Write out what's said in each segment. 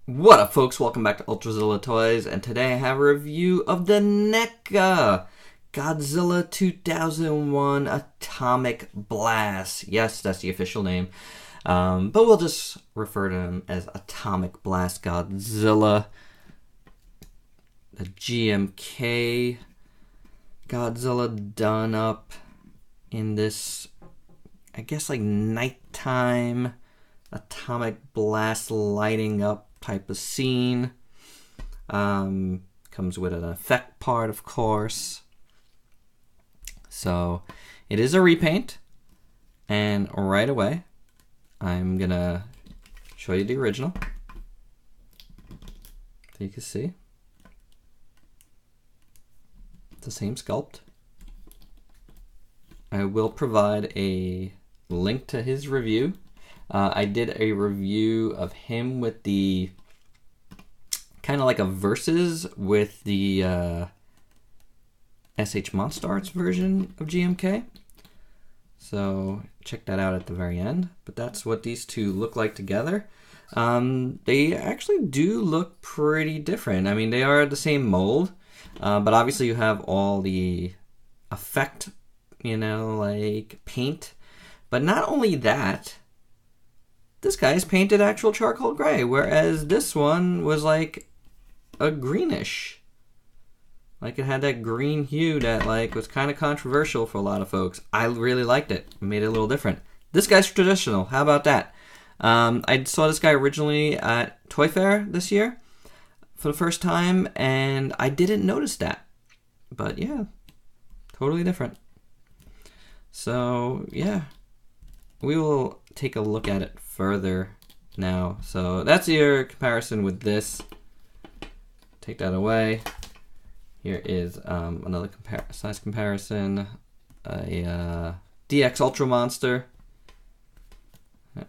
What up, folks? Welcome back to ULTRAZILLA Toys, and today I have a review of the Neca Godzilla 2001 Atomic Blast. Yes, that's the official name, but we'll just refer to him as Atomic Blast Godzilla. The GMK Godzilla done up in this, I guess, like nighttime atomic blast lighting up type of scene. Comes with an effect part, of course. So it is a repaint, and right away I'm gonna show you the original so you can see it's the same sculpt. I will provide a link to his review. I did a review of him with the kind of like a versus with the SH Monster Arts version of GMK. So check that out at the very end. But that's what these two look like together. They actually do look pretty different. I mean, they are the same mold, but obviously you have all the effect, like paint. But not only that, this guy's painted actual charcoal gray, whereas this one was like a greenish. Like it had that green hue that like was kind of controversial for a lot of folks. I really liked it. It made it a little different. This guy's traditional. How about that? I saw this guy originally at Toy Fair this year for the first time, and I didn't notice that. But yeah, totally different. So yeah, we will take a look at it further now. So that's your comparison with this. Take that away. Here is another size comparison. A DX Ultra Monster.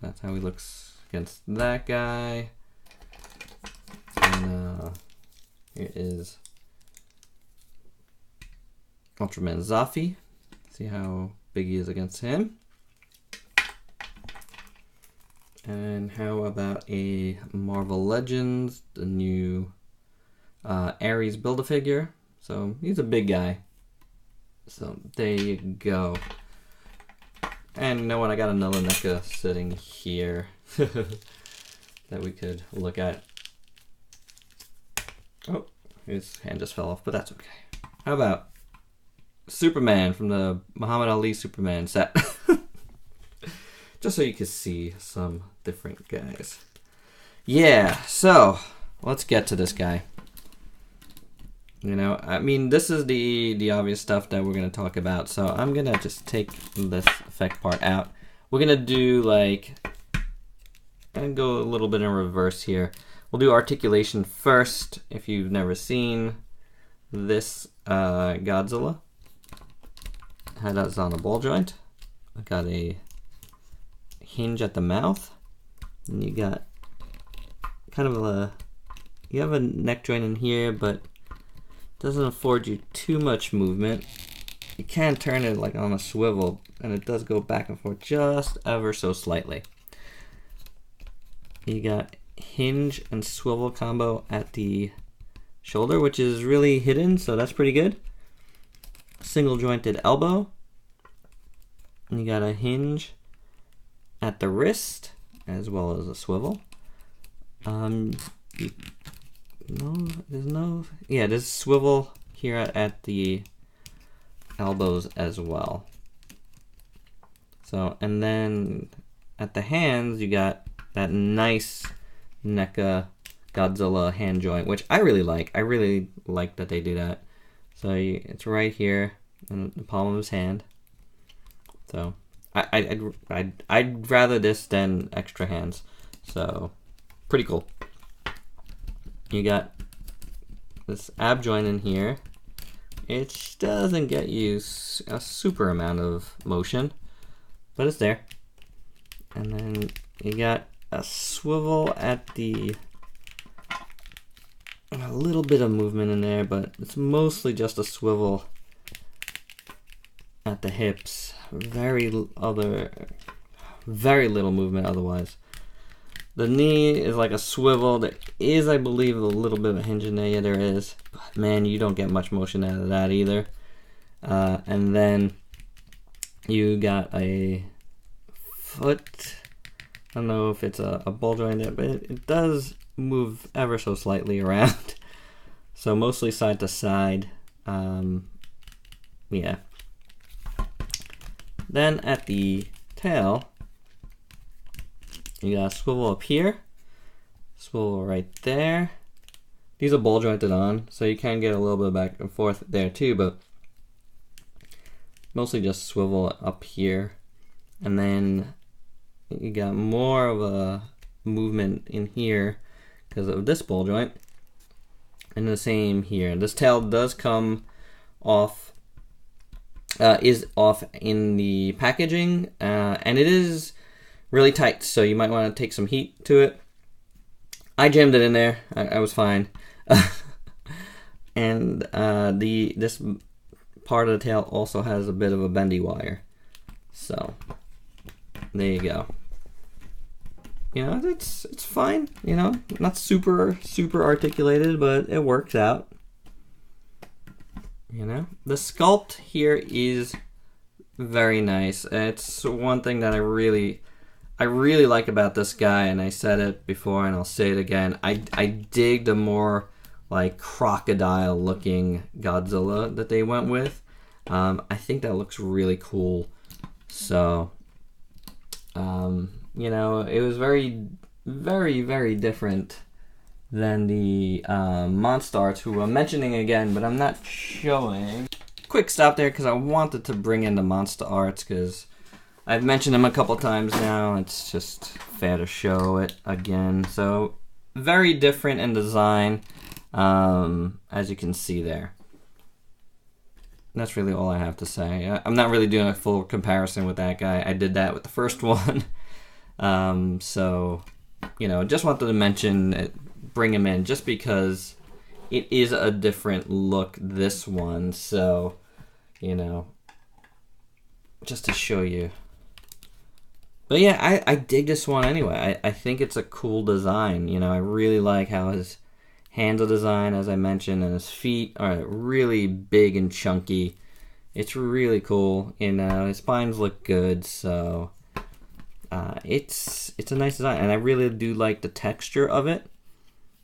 That's how he looks against that guy. And here is Ultraman Zafi. See how big he is against him. And how about a Marvel Legends, the new Ares Build-A-Figure. So he's a big guy. So there you go. And you know what? I got another NECA sitting here that we could look at. Oh, his hand just fell off, but that's okay. How about Superman from the Muhammad Ali Superman set? Just so you can see some different guys. Yeah, so let's get to this guy. I mean, this is the obvious stuff that we're going to talk about. So I'm going to just take this effect part out. We're going to do and go a little bit in reverse here. We'll do articulation first. If you've never seen this Godzilla, had us on a ball joint. I got a hinge at the mouth, and you got kind of you have a neck joint in here, but doesn't afford you too much movement. You can turn it like on a swivel, and it does go back and forth just ever so slightly. You got hinge and swivel combo at the shoulder, which is really hidden, so that's pretty good. Single jointed elbow, and you got a hinge at the wrist as well as a swivel. There's swivel here at the elbows as well. So, and then at the hands you got that nice NECA Godzilla hand joint, which I really like. I really like that they do that. So it's right here in the palm of his hand. So I'd rather this than extra hands. So pretty cool. You got this ab joint in here. It doesn't get you a super amount of motion, but it's there. And then you got a swivel at a little bit of movement in there, but it's mostly just a swivel at the hips. Very little movement otherwise. The knee is like a swivel. There is, I believe, a little bit of a hinge in there. Yeah, there is. But man, you don't get much motion out of that either. And then you got a foot. I don't know if it's a ball joint there, but it does move ever so slightly around. So mostly side to side. Yeah. Then at the tail, you got a swivel up here, swivel right there. These are ball jointed on, so you can get a little bit back and forth there too, but mostly just swivel up here. And then you got more of a movement in here because of this ball joint. And the same here. This tail does come off, is off in the packaging, and it is really tight, so you might want to take some heat to it. I jammed it in there. I was fine. And this part of the tail also has a bit of a bendy wire. So there you go. You know, it's fine. You know, not super articulated, but it works out. You know, the sculpt here is very nice. It's one thing that I really like about this guy, and I said it before and I'll say it again. I dig the more like crocodile looking Godzilla that they went with. I think that looks really cool. So you know, it was very different than the Monster Arts, who I'm mentioning again, but I'm not showing. Quick stop there because I wanted to bring in the Monster Arts because I've mentioned them a couple times now. It's just fair to show it again. So very different in design, as you can see there. That's really all I have to say. I'm not really doing a full comparison with that guy. I did that with the first one. So, you know, just wanted to mention it, bring him in just because it is a different look, this one. So, you know, just to show you. But yeah, I dig this one anyway. I think it's a cool design. You know, I really like how his hands are designed, as I mentioned, and his feet are really big and chunky. It's really cool. You know, his spines look good, so it's a nice design, and I really do like the texture of it.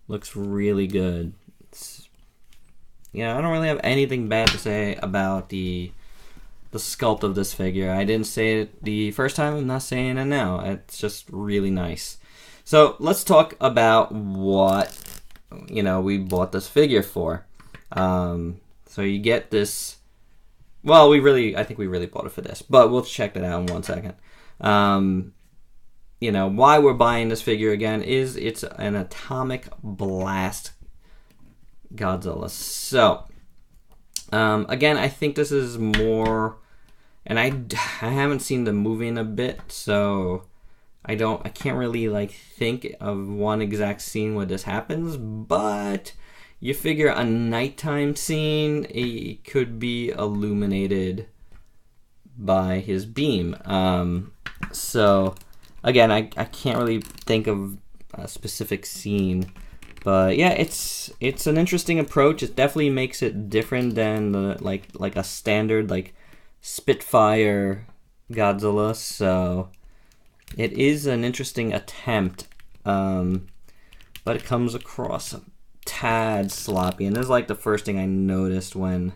Looks really good. Yeah, I don't really have anything bad to say about the sculpt of this figure. I didn't say it the first time, I'm not saying it now. It's just really nice. So let's talk about what, you know, we bought this figure for. So you get this, well, I think we really bought it for this, but we'll check that out in 1 second. You know, why we're buying this figure again is it's an Atomic Blast Godzilla. So, again, I think this is more, and I haven't seen the movie in a bit, so I can't really like think of one exact scene where this happens, but you figure a nighttime scene, it could be illuminated by his beam. So again, I can't really think of a specific scene, but yeah, it's an interesting approach. It definitely makes it different than the like a standard like Spitfire Godzilla. So it is an interesting attempt, but it comes across a tad sloppy, and this is like the first thing I noticed when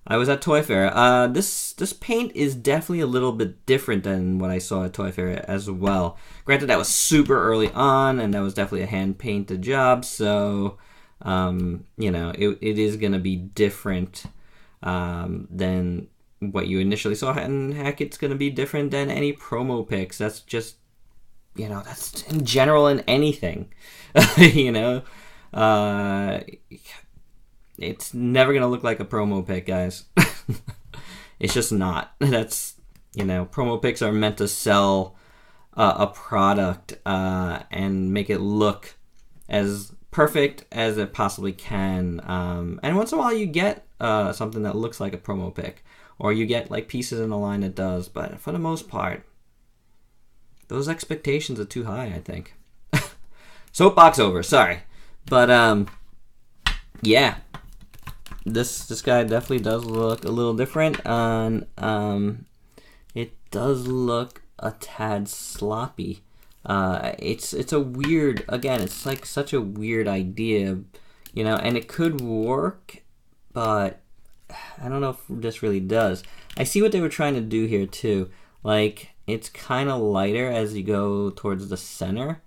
I was at Toy Fair. This paint is definitely a little bit different than what I saw at Toy Fair as well. Granted, that was super early on, and that was definitely a hand-painted job, so, you know, it is going to be different than what you initially saw, and heck, it's going to be different than any promo pics. That's just, you know, that's in general in anything, you know? It's never going to look like a promo pic, guys. It's just not. That's, you know, promo pics are meant to sell a product and make it look as perfect as it possibly can. And once in a while you get something that looks like a promo pic, or you get like pieces in the line that does, but for the most part, those expectations are too high, I think. Soapbox over, sorry. But, yeah. This guy definitely does look a little different. It does look a tad sloppy. It's a weird, again, it's like such a weird idea, you know, and it could work, but I don't know if this really does. I see what they were trying to do here too. Like, it's kind of lighter as you go towards the center,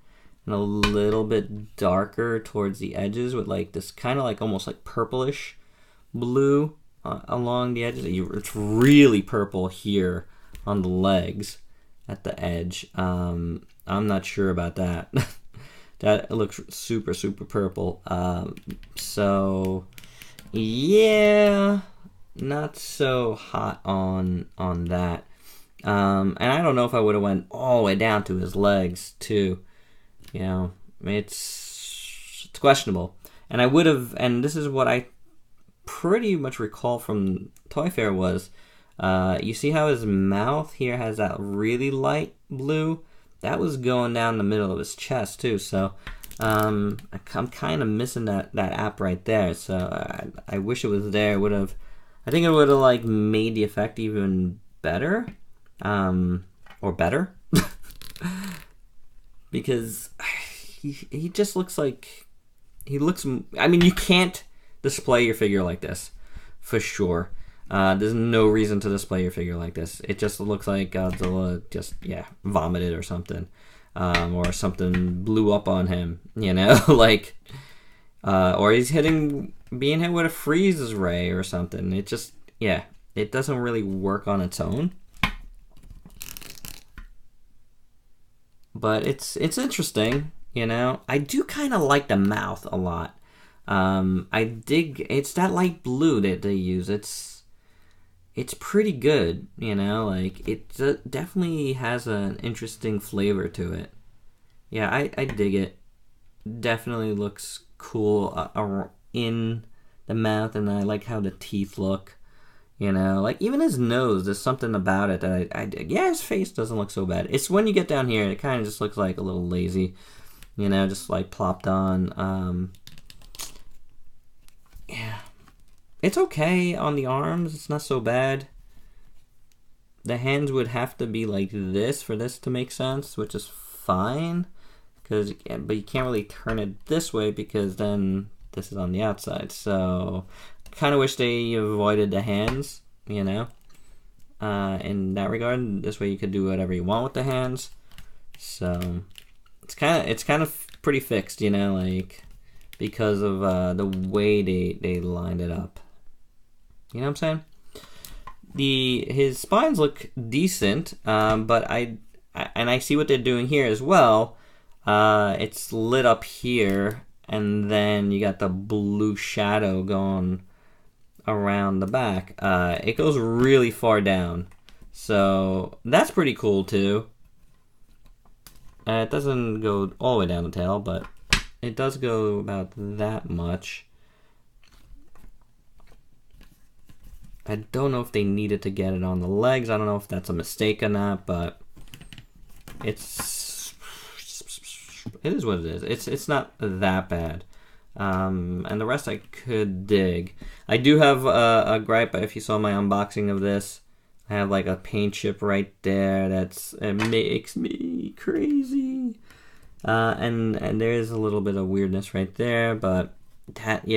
and a little bit darker towards the edges with like this kind of like almost like purplish blue along the edges. It's really purple here on the legs at the edge. I'm not sure about that. That looks super purple. So yeah, not so hot on that. And I don't know if I would have went all the way down to his legs too. You know, it's questionable. And I would have, and this is what I pretty much recall from Toy Fair was, you see how his mouth here has that really light blue? That was going down the middle of his chest too. So I'm kind of missing that app right there. So I wish it was there. I think it would have like made the effect even better, or better, because he just looks like I mean, you can't display your figure like this, for sure. There's no reason to display your figure like this. It just looks like Godzilla just, vomited or something. Or something blew up on him, you know? Like, or he's being hit with a freeze ray or something. It just, it doesn't really work on its own. But it's interesting, you know? I do kind of like the mouth a lot. I dig, it's that light blue that they use. It's pretty good, you know, like it definitely has an interesting flavor to it. Yeah, I dig it. Definitely looks cool in the mouth, and I like how the teeth look, you know, like even his nose, there's something about it that I dig. Yeah, his face doesn't look so bad. It's when you get down here, it kind of just looks like a little lazy, you know, just like plopped on. Yeah, it's okay on the arms. It's not so bad. The hands would have to be like this for this to make sense, which is fine. But you can't really turn it this way because then this is on the outside. So I kind of wish they avoided the hands, you know, in that regard. This way you could do whatever you want with the hands. So it's kind of pretty fixed, you know, like, because of the way they lined it up. You know what I'm saying? His spines look decent, but I see what they're doing here as well. It's lit up here, and then you got the blue shadow going around the back. It goes really far down, so that's pretty cool too. It doesn't go all the way down the tail, but it does go about that much. I don't know if they needed to get it on the legs. I don't know if that's a mistake or not, but it is what it is. It's not that bad. And the rest I could dig. I do have a gripe. If you saw my unboxing of this, I have like a paint chip right there. It makes me crazy. And there is a little bit of weirdness right there, but that,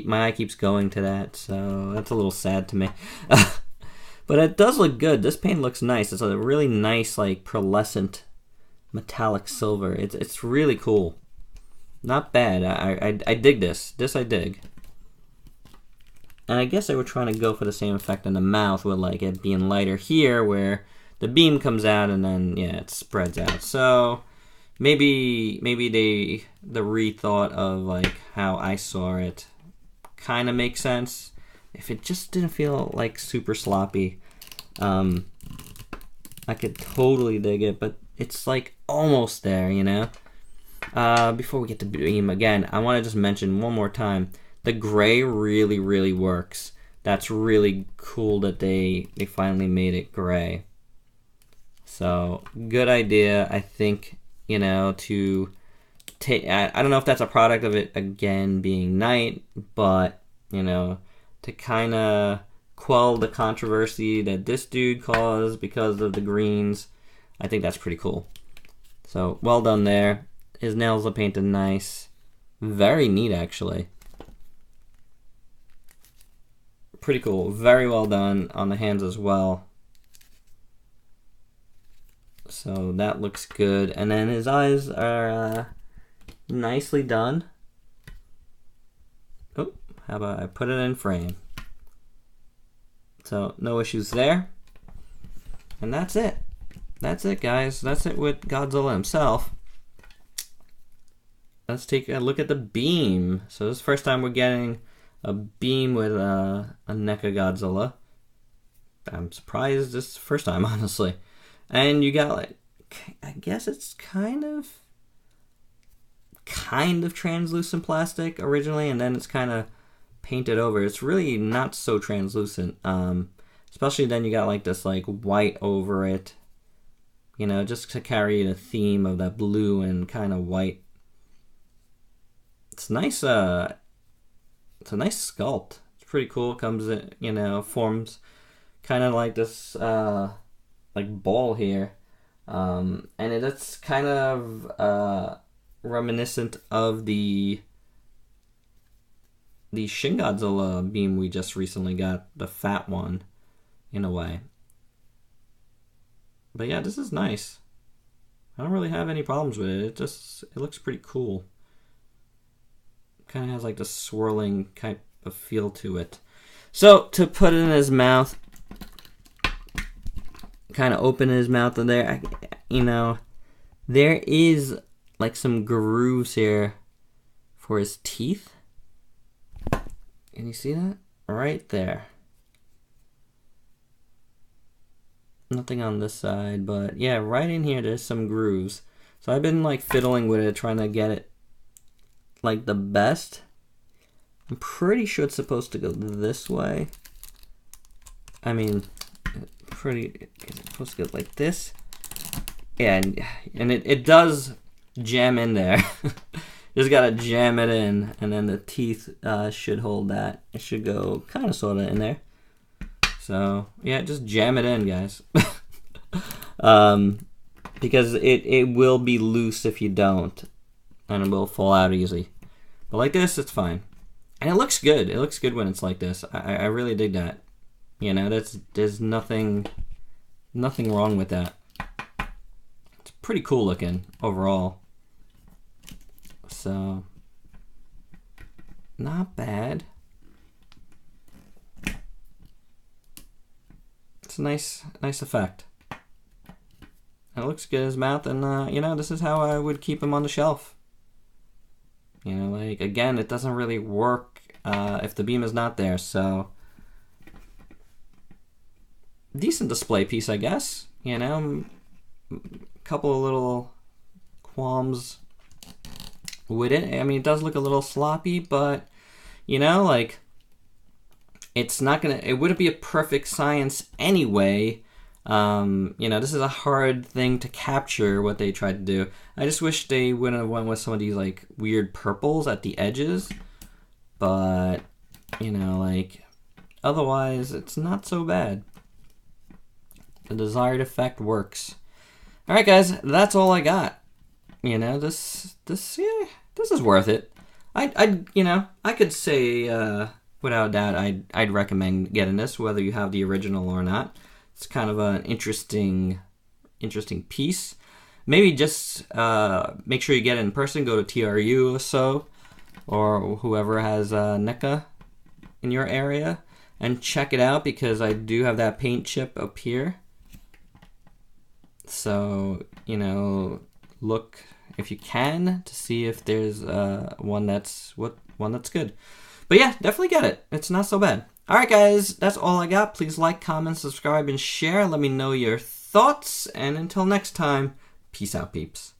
my eye keeps going to that, so that's a little sad to me. But it does look good. This paint looks nice. It's a really nice, like, pearlescent metallic silver. It's really cool. Not bad. I dig this. This I dig. And I guess they were trying to go for the same effect in the mouth with, like, it being lighter here, where the beam comes out and then, it spreads out. So maybe the rethought of like how I saw it kind of makes sense. If it just didn't feel like super sloppy, I could totally dig it, but it's like almost there, you know. Before we get to beam again, I want to just mention one more time, the gray really works. That's really cool that they finally made it gray. So good idea, I think, you know, to I don't know if that's a product of it again being night, but you know, to kind of quell the controversy that this dude caused because of the greens, I think that's pretty cool. So well done there. His nails are painted nice. Very neat, actually. Pretty cool. Very well done on the hands as well. So that looks good. And then his eyes are nicely done. Oh, how about I put it in frame? So no issues there. And that's it. That's it, guys. That's it with Godzilla himself. Let's take a look at the beam. So this is the first time we're getting a beam with a Neca Godzilla. I'm surprised this is the first time, honestly. And you got, like, I guess it's kind of translucent plastic originally, and then it's kind of painted over. It's really not so translucent. Especially then you got like this like white over it. You know, just to carry the theme of that blue and kind of white. It's nice. It's a nice sculpt. It's pretty cool. It comes in, you know, forms kind of like this like ball here, and it's kind of reminiscent of the Shin Godzilla beam we just recently got, the fat one, in a way. But yeah, this is nice. I don't really have any problems with it. It looks pretty cool. Kind of has like the swirling kind of feel to it. So to put it in his mouth, kind of open his mouth in there, you know, there is like some grooves here for his teeth. Can you see that? Right there. Nothing on this side, but yeah, right in here there's some grooves. So I've been like fiddling with it, trying to get it like the best. I'm pretty sure it's supposed to go this way. I mean, it's supposed to go like this. Yeah, and it does jam in there. Just gotta jam it in, and then the teeth should hold that. It should go kind of sort of in there. So yeah, just jam it in, guys. Because it will be loose if you don't, and it will fall out easy. But like this, it's fine. And it looks good. It looks good when it's like this. I really dig that. You know, there's nothing wrong with that. It's pretty cool looking overall. So, not bad. It's a nice effect. It looks good in his mouth, and you know, this is how I would keep him on the shelf. You know, like, again, it doesn't really work if the beam is not there, so decent display piece, I guess. You know, a couple of little qualms with it. I mean, it does look a little sloppy, but you know, like, it wouldn't be a perfect science anyway. You know, this is a hard thing to capture what they tried to do. I just wish they wouldn't have went with some of these like weird purples at the edges, but you know, like, otherwise it's not so bad. The desired effect works. All right, guys, that's all I got. You know, this is worth it. You know, I could say without a doubt I'd recommend getting this, whether you have the original or not. It's kind of an interesting piece. Maybe just make sure you get it in person. Go to TRU or so, or whoever has NECA in your area, and check it out, because I do have that paint chip up here. So, you know, look if you can to see if there's one that's good. But yeah, definitely get it. It's not so bad. Alright guys, that's all I got. Please like, comment, subscribe, and share. Let me know your thoughts. And until next time, peace out, peeps.